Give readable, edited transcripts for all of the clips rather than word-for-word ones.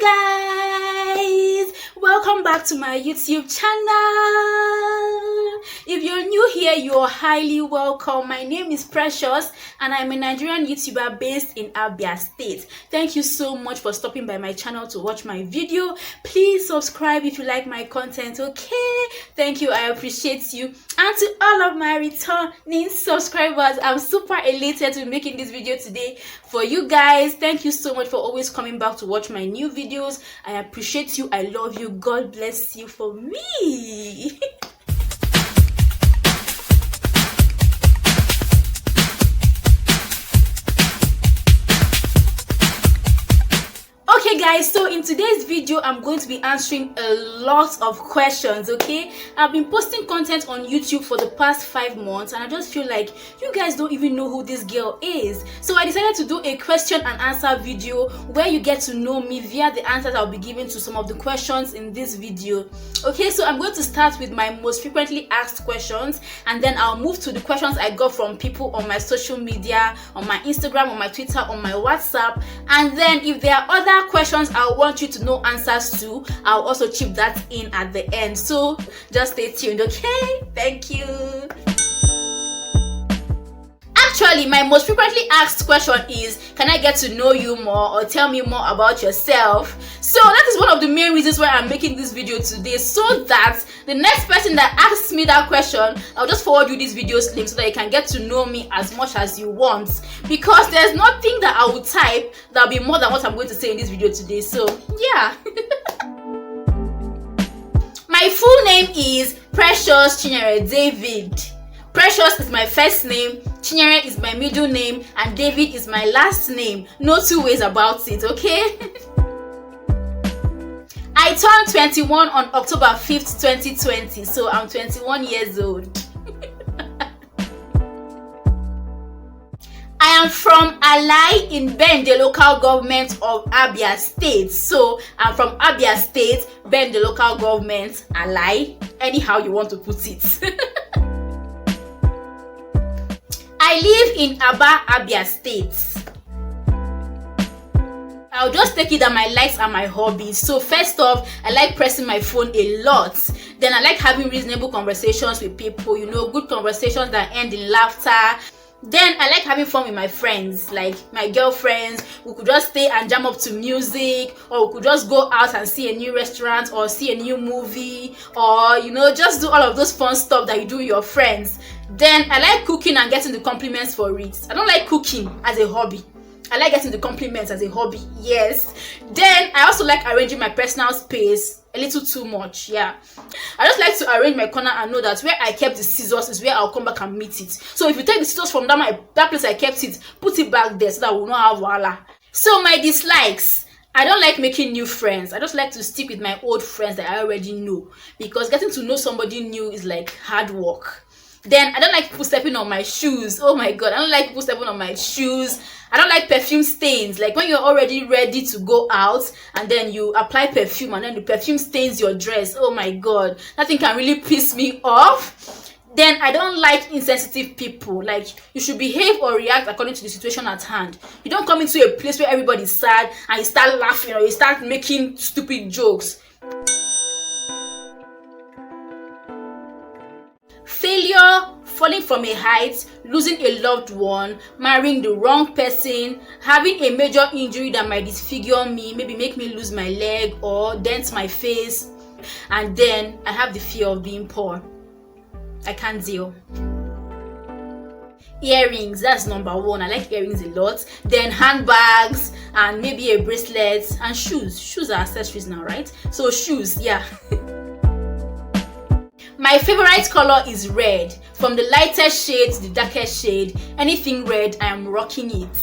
Hello guys, welcome back to my YouTube channel. If you're new here, you're highly welcome. My name is Precious and I'm a Nigerian YouTuber based in Abia State. Thank you so much for stopping by my channel to watch my video. Please subscribe if you like my content, okay? Thank you, I appreciate you. And to all of my returning subscribers, I'm super elated to be making this video today for you guys. Thank you so much for always coming back to watch my new videos. I appreciate you. I love you. God bless you for me. Okay guys, so in today's video I'm going to be answering a lot of questions. Okay, I've been posting content on YouTube for the past 5 months and I just feel like you guys don't even know who this girl is, so I decided to do a question and answer video where you get to know me via the answers I'll be giving to some of the questions in this video. Okay, so I'm going to start with my most frequently asked questions and then I'll move to the questions I got from people on my social media, on my Instagram, on my Twitter, on my WhatsApp, and then if there are other questions I want you to know answers to, I'll also chip that in at the end, so just stay tuned. Okay, thank you. Actually, my most frequently asked question is, can I get to know you more or tell me more about yourself? So that is one of the main reasons why I'm making this video today, so that the next person that asks me that question, I'll just forward you this video's link so that you can get to know me as much as you want, because there's nothing that I will type that'll be more than what I'm going to say in this video today. So yeah. My full name is Precious Chinyere David. Precious is my first name, Chinyere is my middle name, and David is my last name. No two ways about it, okay? I turned 21 on October 5th, 2020, so I'm 21 years old. I am from Alai in Bende local government of Abia State. So I'm from Abia State, Bende local government, Alai, anyhow you want to put it. I live in Aba, Abia State. I'll just take it that my likes are my hobbies. So first off, I like pressing my phone a lot. Then I like having reasonable conversations with people, you know, good conversations that end in laughter. Then I like having fun with my friends, like my girlfriends. We could just stay and jam up to music, or we could just go out and see a new restaurant or see a new movie, or you know, just do all of those fun stuff that you do with your friends. Then I like cooking and getting the compliments for it. I don't like cooking as a hobby. I like getting the compliments as a hobby, yes. Then I also like arranging my personal space a little too much, yeah. I just like to arrange my corner and know that where I kept the scissors is where I'll come back and meet it. So if you take the scissors from that place I kept it, put it back there so that we'll not have wahala. So my dislikes, I don't like making new friends. I just like to stick with my old friends that I already know, because getting to know somebody new is like hard work. Then I don't like people stepping on my shoes. Oh my god, I don't like people stepping on my shoes. I don't like perfume stains. Like when you're already ready to go out and then you apply perfume and then the perfume stains your dress. Oh my god, that thing can really piss me off. Then I don't like insensitive people. Like you should behave or react according to the situation at hand. You don't come into a place where everybody's sad and you start laughing or you start making stupid jokes. Failure, falling from a height, losing a loved one, marrying the wrong person, having a major injury that might disfigure me, maybe make me lose my leg or dent my face, and then I have the fear of being poor. I can't deal. Earrings, that's number one. I like earrings a lot. Then handbags and maybe a bracelet, and shoes. Shoes are accessories now, right? So shoes, yeah. My favorite color is red. From the lightest shade to the darkest shade, anything red, I am rocking it.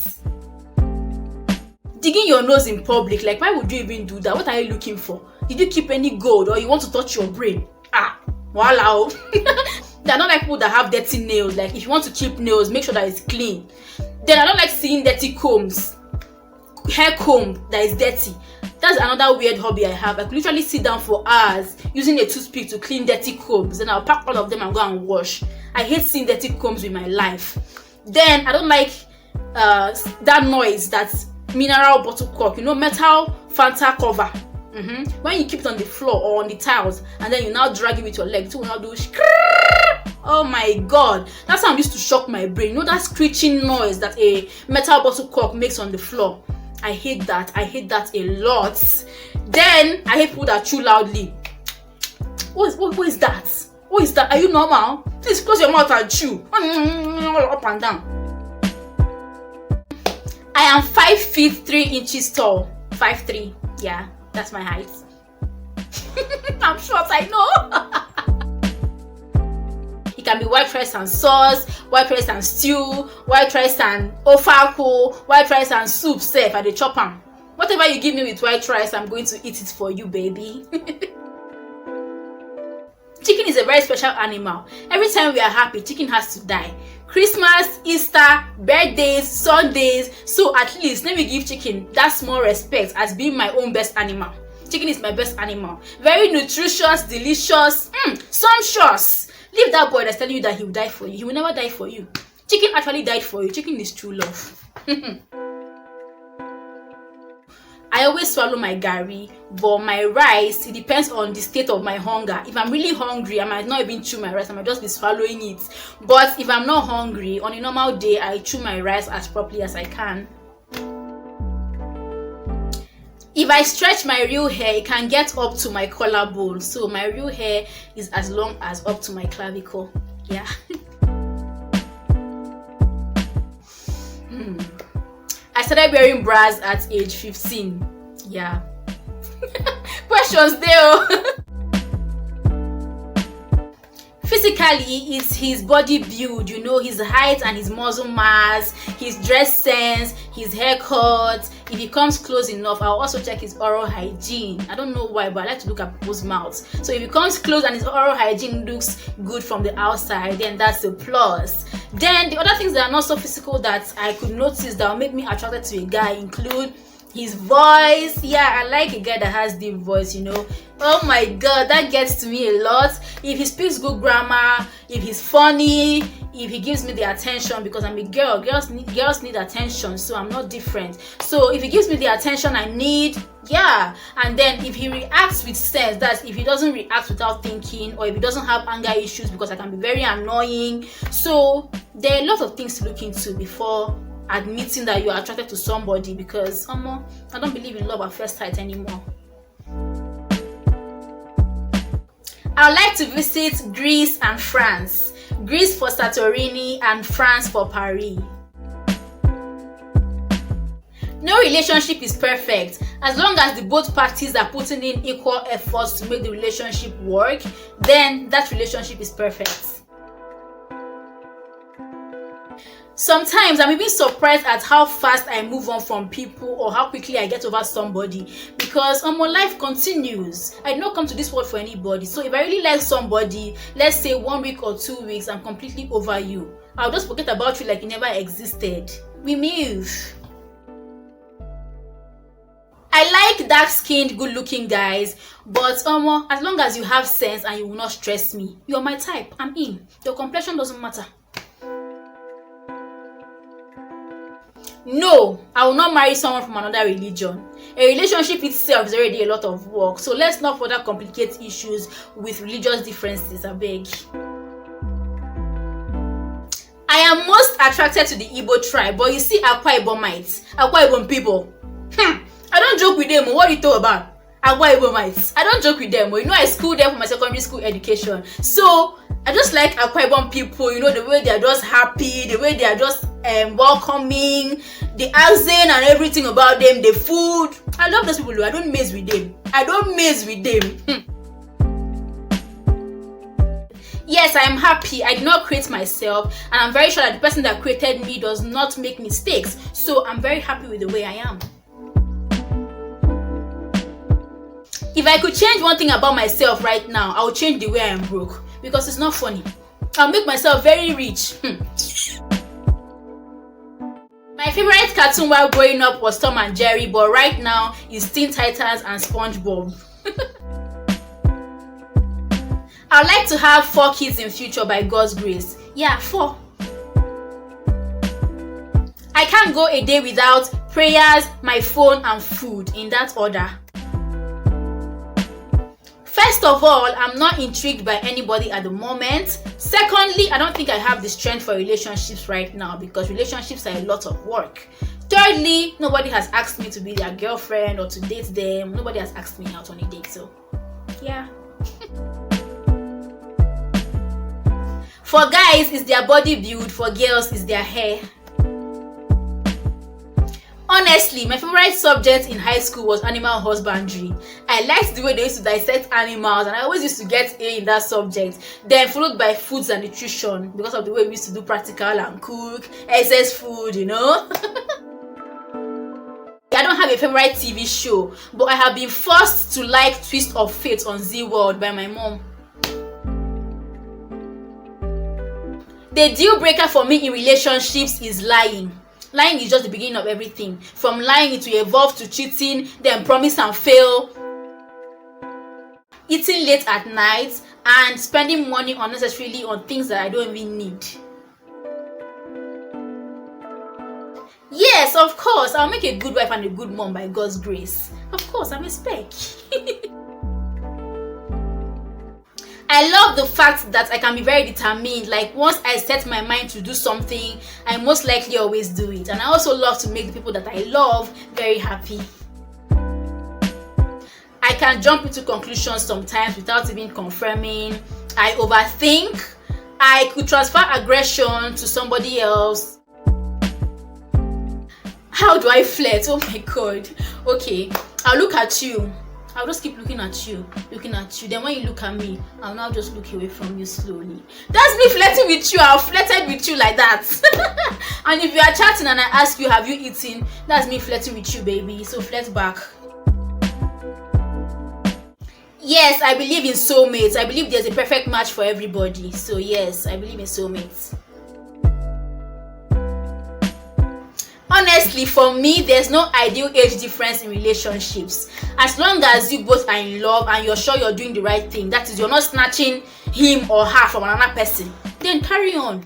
Digging your nose in public, like why would you even do that? What are you looking for? Did you keep any gold or you want to touch your brain? Ah, voila. I don't like people that have dirty nails. Like if you want to keep nails, make sure that it's clean. Then I don't like seeing dirty combs. Hair comb that is dirty. That's another weird hobby I have. I could literally sit down for hours using a toothpick to clean dirty combs. Then I'll pack all of them and go and wash. I hate seeing dirty combs with my life. Then I don't like that noise that mineral bottle cork, metal Fanta cover. When you keep it on the floor or on the tiles and then you now drag it with your leg, so you now do oh my god, that sound used to shock my brain. That screeching noise that a metal bottle cork makes on the floor. I hate that a lot. Then I hate people that chew loudly. What is that? What is that? Are you normal? Please close your mouth and chew. Up and down. I am 5 feet 3 inches tall. 5'3". Yeah, that's my height. I'm short, I know. It can be white rice and sauce, white rice and stew, white rice and ofako, white rice and soup safe at the chop am. Whatever you give me with white rice, I'm going to eat it for you, baby. Chicken is a very special animal. Every time we are happy, chicken has to die. Christmas, Easter, birthdays, Sundays. So at least let me give chicken that small respect as being my own best animal. Chicken is my best animal. Very nutritious, delicious, sumptuous. Leave that boy that's telling you that he will die for you. He will never die for you. Chicken actually died for you. Chicken is true love. I always swallow my garri, but my rice, it depends on the state of my hunger. If I'm really hungry, I might not even chew my rice, I might just be swallowing it. But if I'm not hungry, on a normal day, I chew my rice as properly as I can. If I stretch my real hair, it can get up to my collarbone. So my real hair is as long as up to my clavicle. Yeah. I started wearing bras at age 15. Yeah. Questions there. Physically, it's his body build, his height and his muscle mass, his dress sense, his haircut. If he comes close enough, I'll also check his oral hygiene. I don't know why, but I like to look at people's mouths. So if he comes close and his oral hygiene looks good from the outside, then that's a plus. Then the other things that are not so physical that I could notice that will make me attracted to a guy include his voice. Yeah, I like a guy that has deep voice, Oh my god, that gets to me a lot. If he speaks good grammar, if he's funny, if he gives me the attention, because I'm a girl. Girls need attention, so I'm not different. So if he gives me the attention I need, yeah. And then if he reacts with sense, that's if he doesn't react without thinking, or if he doesn't have anger issues, because I can be very annoying. So there are a lot of things to look into before admitting that you are attracted to somebody, because I don't believe in love at first sight anymore. I would like to visit Greece and France. Greece for Santorini and France for Paris. No relationship is perfect. As long as the both parties are putting in equal efforts to make the relationship work, then that relationship is perfect. Sometimes I'm even surprised at how fast I move on from people or how quickly I get over somebody, because my life continues. I did not come to this world for anybody. So if I really like somebody, let's say 1 week or 2 weeks, I'm completely over you. I'll just forget about you like you never existed. We move. I like dark-skinned, good-looking guys, but as long as you have sense and you will not stress me, you're my type. I'm in. Your complexion doesn't matter. No, I will not marry someone from another religion. A relationship itself is already a lot of work, so let's not further complicate issues with religious differences, I beg. I am most attracted to the Igbo tribe, but you see Akwa Ibomites, Akwa Ibom people. I don't joke with them. What are you talking about? Akwa Ibomites. I don't joke with them. I schooled them for my secondary school education. So I just like Akwa Ibom people, the way they are just happy, the way they are just welcoming, the accent and everything about them, the food. I love those people. I don't mess with them. Yes, I am happy. I did not create myself, and I'm very sure that the person that created me does not make mistakes. So I'm very happy with the way I am. If I could change one thing about myself right now, I would change the way I am broke, because it's not funny. I'll make myself very rich. My favorite cartoon while growing up was Tom and Jerry, but right now it's Teen Titans and SpongeBob. I'd like to have 4 kids in future by God's grace. Yeah, 4. I can't go a day without prayers, my phone, and food, in that order. First of all, I'm not intrigued by anybody at the moment. Secondly, I don't think I have the strength for relationships right now because relationships are a lot of work. Thirdly, nobody has asked me to be their girlfriend or to date them. Nobody has asked me out on a date, so yeah. For guys, it's their body build. For girls, it's their hair. Honestly, my favorite subject in high school was animal husbandry. I liked the way they used to dissect animals, and I always used to get A in that subject. Then followed by foods and nutrition because of the way we used to do practical and cook, excess food, you know. I don't have a favorite TV show, but I have been forced to like Twist of Fate on Z World by my mom. The deal breaker for me in relationships is lying. Lying is just the beginning of everything. From lying, it will evolve to cheating, then promise and fail, eating late at night, and spending money unnecessarily on things that I don't even need. Yes, of course, I'll make a good wife and a good mom by God's grace. Of course, I'm a spec. I love the fact that I can be very determined. Like, once I set my mind to do something, I most likely always do it. And I also love to make the people that I love very happy. I can jump into conclusions sometimes without even confirming. I overthink. I could transfer aggression to somebody else. How do I flirt? Oh my God. Okay, I'll look at you. I'll just keep looking at you. Then when you look at me, I'll now just look away from you slowly. That's me flirting with you. I've flirted with you like that. And if you are chatting and I ask you, have you eaten? That's me flirting with you, baby. So flirt back. Yes, I believe in soulmates. I believe there's a perfect match for everybody. So yes, I believe in soulmates. Honestly, for me, there's no ideal age difference in relationships. As long as you both are in love and you're sure you're doing the right thing, that is, you're not snatching him or her from another person, then carry on.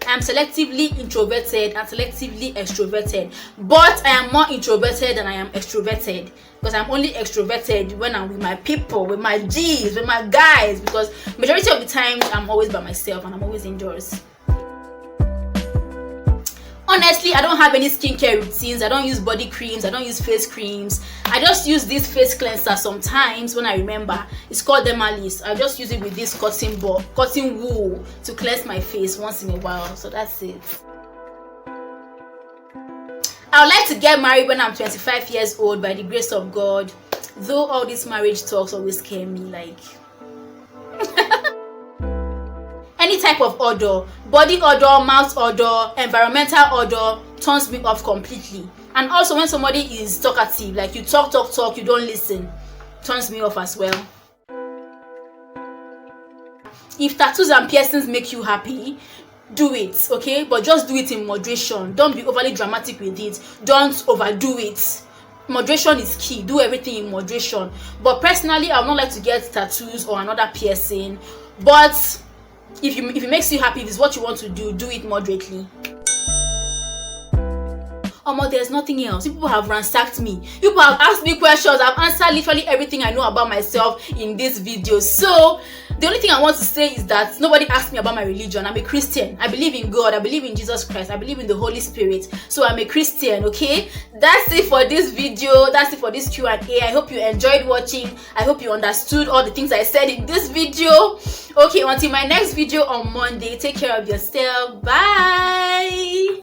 I am selectively introverted and selectively extroverted, but I am more introverted than I am extroverted because I'm only extroverted when I'm with my people, with my G's, with my guys, because majority of the times I'm always by myself and I'm always indoors. Honestly, I don't have any skincare routines. I don't use body creams. I don't use face creams. I just use this face cleanser sometimes when I remember. It's called Dermalis. I just use it with this cotton wool to cleanse my face once in a while. So that's it. I would like to get married when I'm 25 years old by the grace of God. Though all these marriage talks always scare me, like... Any type of odor, body odor, mouth odor, environmental odor turns me off completely. And also when somebody is talkative, like you talk, you don't listen, turns me off as well. If tattoos and piercings make you happy, do it, okay? But just do it in moderation. Don't be overly dramatic with it. Don't overdo it. Moderation is key. Do everything in moderation. But personally, I would not like to get tattoos or another piercing. But if it makes you happy, if it's what you want to do, do it moderately. There's nothing else. People have ransacked me. People have asked me questions. I've answered literally everything I know about myself in this video. So the only thing I want to say is that nobody asked me about my religion. I'm a Christian. I believe in God. I believe in Jesus Christ. I believe in the Holy Spirit. So I'm a Christian, okay? That's it for this video. That's it for this Q&A. I hope you enjoyed watching. I hope you understood all the things I said in this video. Okay, until my next video on Monday, take care of yourself. Bye.